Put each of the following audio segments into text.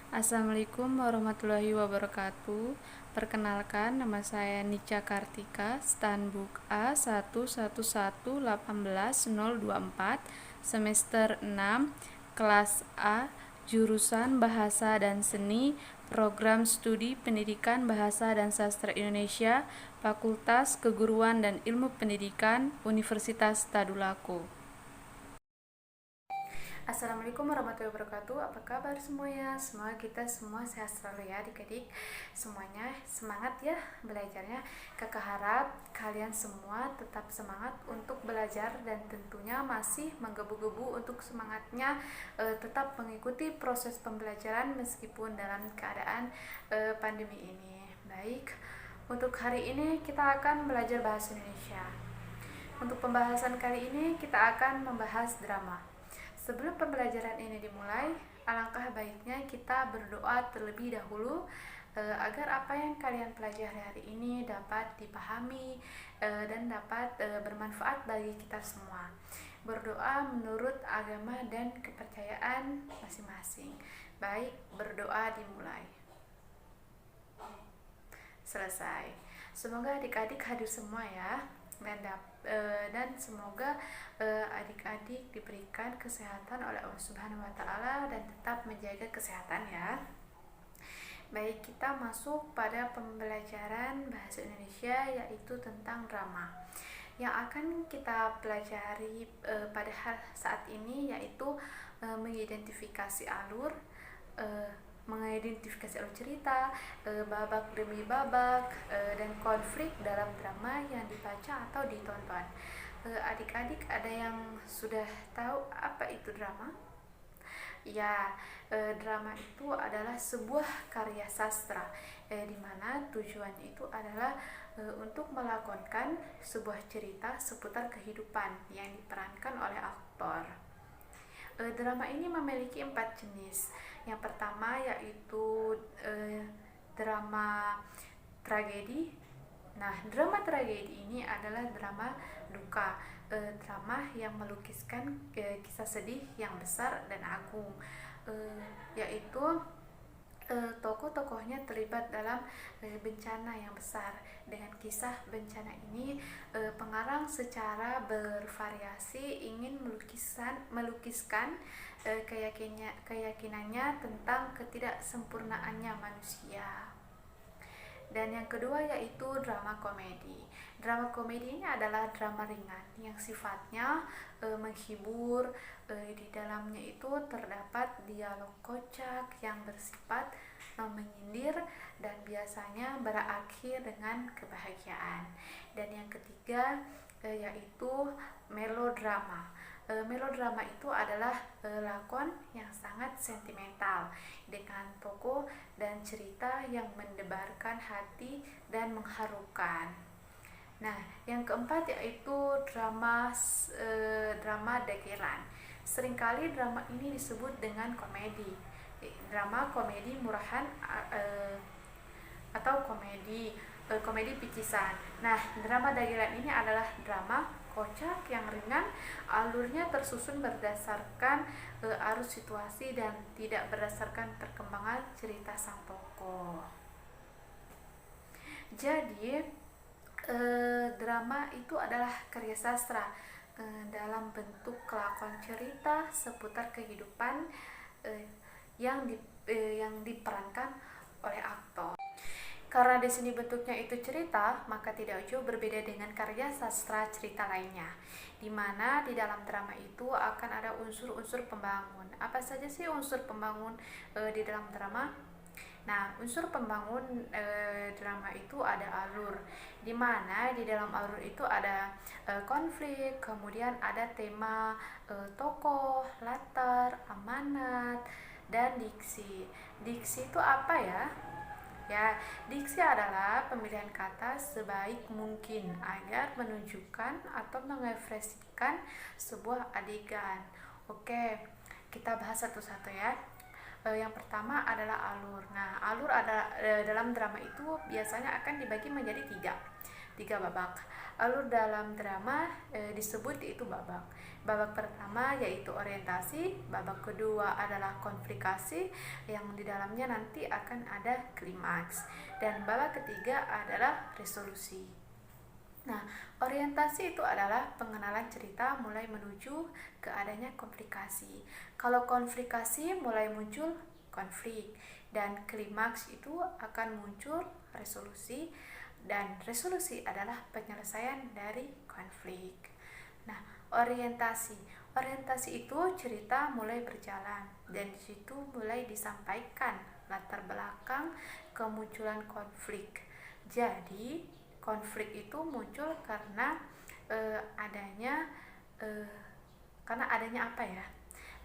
Assalamualaikum warahmatullahi wabarakatuh. Perkenalkan, nama saya Nica Kartika, Standbook A11181024, semester 6, kelas A, jurusan Bahasa dan Seni, Program Studi Pendidikan Bahasa dan Sastra Indonesia, Fakultas Keguruan dan Ilmu Pendidikan, Universitas Tadulako. Assalamualaikum warahmatullahi wabarakatuh. Apa kabar semuanya? Semoga kita semua sehat selalu ya adik-adik. Semuanya semangat ya belajarnya. Kakak harap kalian semua tetap semangat untuk belajar dan tentunya masih menggebu-gebu untuk semangatnya tetap mengikuti proses pembelajaran meskipun dalam keadaan pandemi ini. Baik, untuk hari ini kita akan belajar bahasa Indonesia. Untuk pembahasan kali ini kita akan membahas drama. Sebelum pembelajaran ini dimulai, alangkah baiknya kita berdoa terlebih dahulu agar apa yang kalian pelajari hari ini dapat dipahami dan dapat bermanfaat bagi kita semua. Berdoa menurut agama dan kepercayaan masing-masing. Baik, berdoa dimulai. Selesai. Semoga adik-adik hadir semua ya. Dan semoga adik-adik diberikan kesehatan oleh Allah Subhanahu wa taala dan tetap menjaga kesehatan ya. Baik, kita masuk pada pembelajaran bahasa Indonesia yaitu tentang drama. Yang akan kita pelajari pada saat ini yaitu mengidentifikasi alur cerita, babak demi babak, dan konflik dalam drama yang dibaca atau ditonton. Adik-adik ada yang sudah tahu apa itu drama? Ya, drama itu adalah sebuah karya sastra, di mana tujuannya itu adalah untuk melakonkan sebuah cerita seputar kehidupan yang diperankan oleh aktor. Drama ini memiliki 4 jenis. Yang pertama yaitu drama tragedi. Nah, drama tragedi ini adalah drama duka, drama yang melukiskan kisah sedih yang besar dan agung, yaitu tokoh-tokohnya terlibat dalam bencana yang besar. Dengan kisah bencana ini, pengarang secara bervariasi ingin melukiskan keyakinannya tentang ketidaksempurnaannya manusia. Dan yang kedua yaitu drama komedi. Drama komedi ini adalah drama ringan yang sifatnya menghibur. Di dalamnya itu terdapat dialog kocak yang bersifat menyindir dan biasanya berakhir dengan kebahagiaan. Dan yang ketiga yaitu melodrama. Melodrama itu adalah lakon yang sangat sentimental dengan tokoh dan cerita yang mendebarkan hati dan mengharukan. Nah, yang keempat yaitu drama dagelan. Seringkali drama ini disebut dengan komedi. Drama komedi murahan atau komedi picisan. Nah, drama dagelan ini adalah drama kocak yang ringan, alurnya tersusun berdasarkan arus situasi dan tidak berdasarkan perkembangan cerita sang tokoh. Jadi, drama itu adalah karya sastra dalam bentuk lakon cerita seputar kehidupan yang diperankan oleh aktor. Karena di sini bentuknya itu cerita, maka tidak jauh berbeda dengan karya sastra cerita lainnya, di mana di dalam drama itu akan ada unsur-unsur pembangun. Apa saja sih unsur pembangun di dalam drama? Nah, unsur pembangun drama itu ada alur, di mana di dalam alur itu ada konflik, kemudian ada tema, tokoh, latar, amanat, dan diksi. Diksi itu apa ya? Ya, diksi adalah pemilihan kata sebaik mungkin agar menunjukkan atau mengekspresikan sebuah adegan. Oke, kita bahas satu-satu ya. Yang pertama adalah alur. Nah, alur dalam drama itu biasanya akan dibagi menjadi 3. 3 babak. Alur dalam drama disebut yaitu babak. Babak pertama yaitu orientasi, babak kedua adalah konflikasi yang di dalamnya nanti akan ada klimaks, dan babak ketiga adalah resolusi. Nah, orientasi itu adalah pengenalan cerita mulai menuju ke adanya komplikasi. Kalau konflikasi mulai muncul konflik, dan klimaks itu akan muncul resolusi, dan resolusi adalah penyelesaian dari konflik. Nah, orientasi itu cerita mulai berjalan, dan di situ mulai disampaikan latar belakang kemunculan konflik. Jadi konflik itu muncul karena adanya apa ya?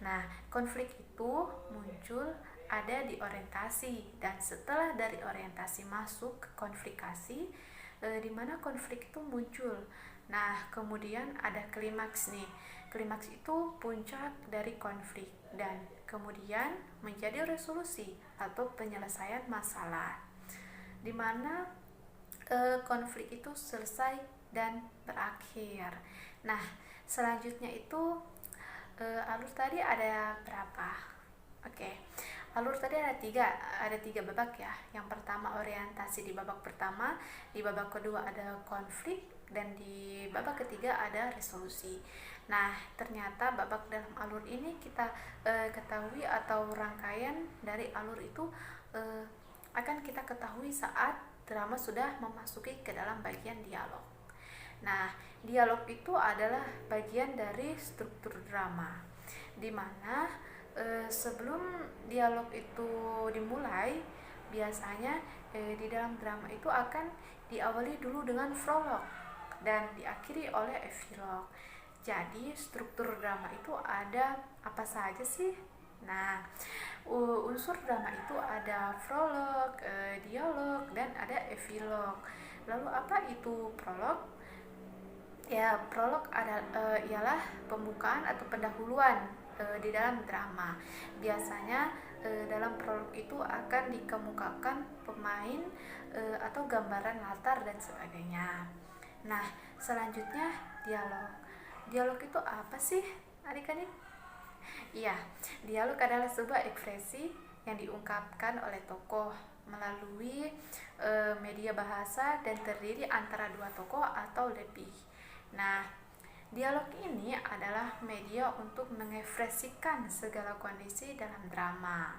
Nah, konflik itu muncul ada di orientasi, dan setelah dari orientasi masuk ke konflikasi, di mana konflik itu muncul. Nah, kemudian ada klimaks nih. Klimaks itu puncak dari konflik, dan kemudian menjadi resolusi atau penyelesaian masalah, di mana konflik itu selesai dan berakhir. Nah, selanjutnya itu alur tadi ada berapa? Oke. Alur tadi ada tiga babak ya. Yang pertama orientasi di babak pertama, di babak kedua ada konflik, dan di babak ketiga ada resolusi. Nah, ternyata babak dalam alur ini kita ketahui, atau rangkaian dari alur itu akan kita ketahui saat drama sudah memasuki ke dalam bagian dialog. Nah, dialog itu adalah bagian dari struktur drama, di mana sebelum dialog itu dimulai, biasanya di dalam drama itu akan diawali dulu dengan prolog dan diakhiri oleh epilog. Jadi struktur drama itu ada apa saja sih? Nah, unsur drama itu ada prolog, dialog, dan ada epilog. Lalu apa itu prolog? Ya, prolog ialah pembukaan atau pendahuluan di dalam drama. Biasanya dalam prolog itu akan dikemukakan pemain atau gambaran latar dan sebagainya. Nah, selanjutnya dialog. Dialog itu apa sih, adik-adik? Iya, dialog adalah sebuah ekspresi yang diungkapkan oleh tokoh melalui media bahasa dan terdiri antara dua tokoh atau lebih. Nah, dialog ini adalah media untuk mengekspresikan segala kondisi dalam drama.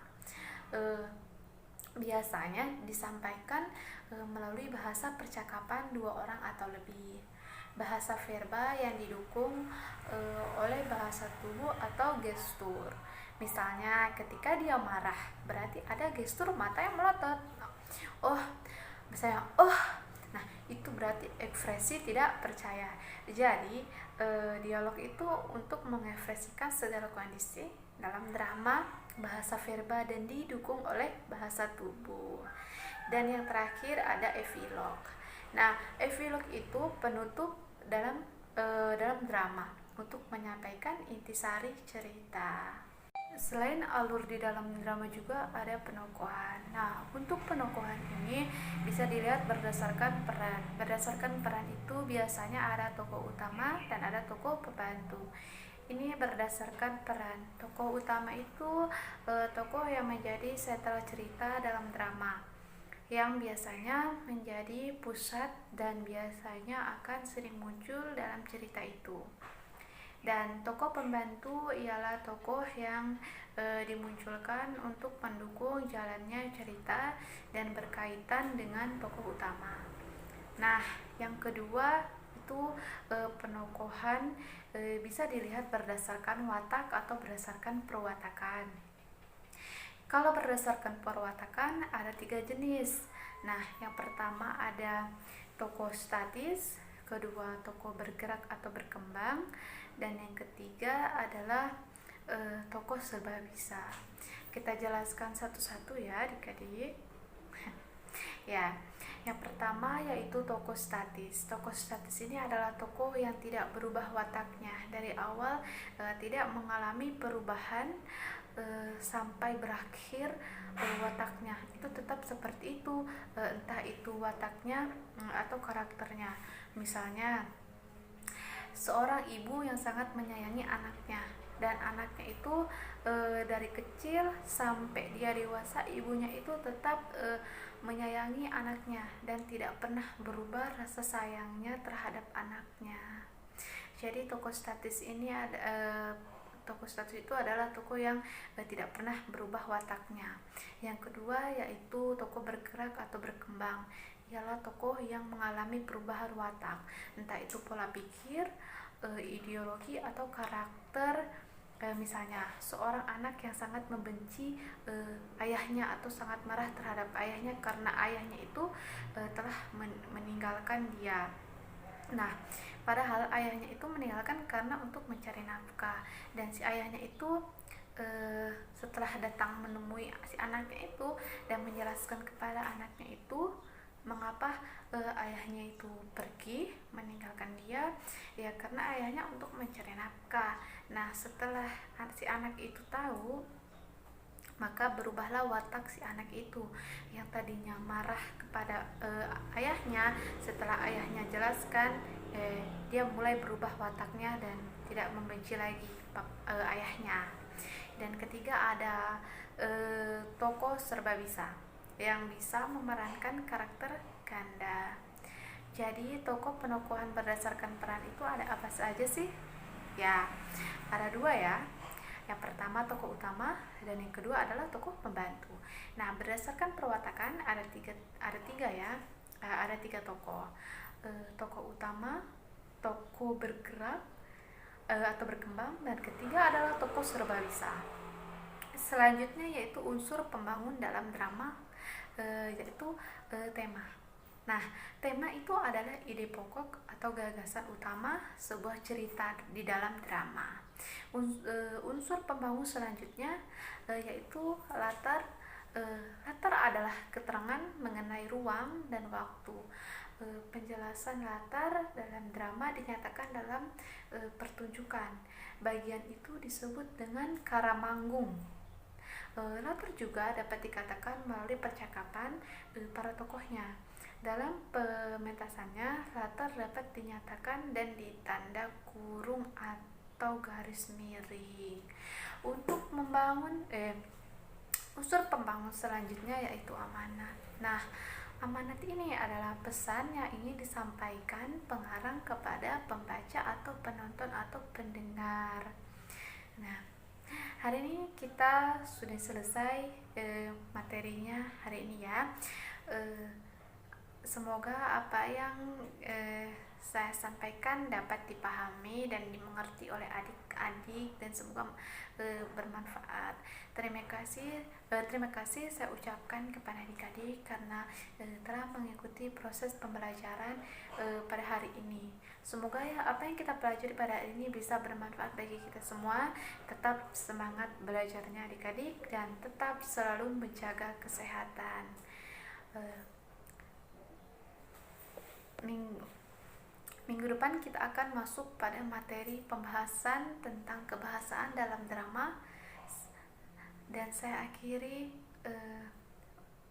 Biasanya disampaikan melalui bahasa percakapan dua orang atau lebih. Bahasa verba yang didukung oleh bahasa tubuh atau gestur. Misalnya ketika dia marah, berarti ada gestur mata yang melotot. Misalnya nah itu berarti ekspresi tidak percaya. Jadi dialog itu untuk mengekspresikan segala kondisi dalam drama, bahasa verba, dan didukung oleh bahasa tubuh. Dan yang terakhir ada epilog. Nah, epilog itu penutup dalam drama untuk menyampaikan intisari cerita. Selain alur di dalam drama juga ada penokohan. Nah, untuk penokohan ini bisa dilihat berdasarkan peran. Berdasarkan peran itu biasanya ada tokoh utama dan ada tokoh pembantu. Ini berdasarkan peran. Tokoh utama itu tokoh yang menjadi sentral cerita dalam drama, yang biasanya menjadi pusat dan biasanya akan sering muncul dalam cerita itu. Dan tokoh pembantu ialah tokoh yang dimunculkan untuk mendukung jalannya cerita dan berkaitan dengan tokoh utama. Nah, yang kedua itu penokohan bisa dilihat berdasarkan watak atau berdasarkan perwatakan. Kalau berdasarkan perwatakan ada 3 jenis. Nah, yang pertama ada tokoh statis, kedua tokoh bergerak atau berkembang, dan yang ketiga adalah tokoh serba bisa. Kita jelaskan satu-satu ya adik-adik. Ya, yang pertama yaitu tokoh statis. Tokoh statis ini adalah tokoh yang tidak berubah wataknya dari awal, tidak mengalami perubahan sampai berakhir wataknya itu tetap seperti itu, entah itu wataknya atau karakternya. Misalnya seorang ibu yang sangat menyayangi anaknya, dan anaknya itu dari kecil sampai dia dewasa, ibunya itu tetap menyayangi anaknya dan tidak pernah berubah rasa sayangnya terhadap anaknya. Jadi tokoh statis ini tokoh statis itu adalah tokoh yang tidak pernah berubah wataknya. Yang kedua yaitu tokoh bergerak atau berkembang, ialah tokoh yang mengalami perubahan watak, entah itu pola pikir, ideologi atau karakter. Misalnya seorang anak yang sangat membenci ayahnya atau sangat marah terhadap ayahnya karena ayahnya itu telah meninggalkan dia. Nah, padahal ayahnya itu meninggalkan karena untuk mencari nafkah, dan si ayahnya itu setelah datang menemui si anaknya itu dan menjelaskan kepada anaknya itu mengapa ayahnya itu pergi meninggalkan dia, ya karena ayahnya untuk mencari nafkah. Nah, setelah si anak itu tahu, maka berubahlah watak si anak itu yang tadinya marah kepada ayahnya. Setelah ayahnya jelaskan, dia mulai berubah wataknya dan tidak membenci lagi ayahnya. Dan ketiga ada tokoh serba bisa yang bisa memerankan karakter ganda. Jadi tokoh penokohan berdasarkan peran itu ada apa saja sih? Ya, ada dua ya. Yang pertama tokoh utama dan yang kedua adalah tokoh pembantu. Nah, berdasarkan perwatakan ada tiga ya. Ada tiga tokoh. Tokoh utama, tokoh bergerak atau berkembang, dan ketiga adalah tokoh serba bisa. Selanjutnya yaitu unsur pembangun dalam drama, yaitu tema. Nah, tema itu adalah ide pokok atau gagasan utama sebuah cerita di dalam drama. Unsur pembangun selanjutnya yaitu latar. Latar adalah keterangan mengenai ruang dan waktu. Penjelasan latar dalam drama dinyatakan dalam pertunjukan. Bagian itu disebut dengan karamanggung. Latar juga dapat dikatakan melalui percakapan para tokohnya. Dalam pementasannya, latar dapat dinyatakan dan ditanda kurung atau garis miring. Untuk membangun unsur pembangun selanjutnya yaitu amanat. Nah, amanat ini adalah pesan yang ingin disampaikan pengarang kepada pembaca atau penonton atau pendengar. Nah, hari ini kita sudah selesai materinya hari ini ya. Semoga apa yang saya sampaikan dapat dipahami dan dimengerti oleh adik-adik, dan semoga bermanfaat. Terima kasih saya ucapkan kepada adik-adik karena telah mengikuti proses pembelajaran pada hari ini. Semoga ya apa yang kita pelajari pada hari ini bisa bermanfaat bagi kita semua. Tetap semangat belajarnya adik-adik dan tetap selalu menjaga kesehatan. Minggu depan kita akan masuk pada materi pembahasan tentang kebahasaan dalam drama, dan saya akhiri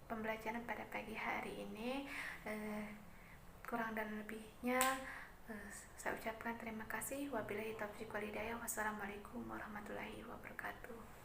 pembelajaran pada pagi hari ini. Kurang dan lebihnya saya ucapkan terima kasih. Wabillahi taufiq wal hidayah. Wassalamualaikum warahmatullahi wabarakatuh.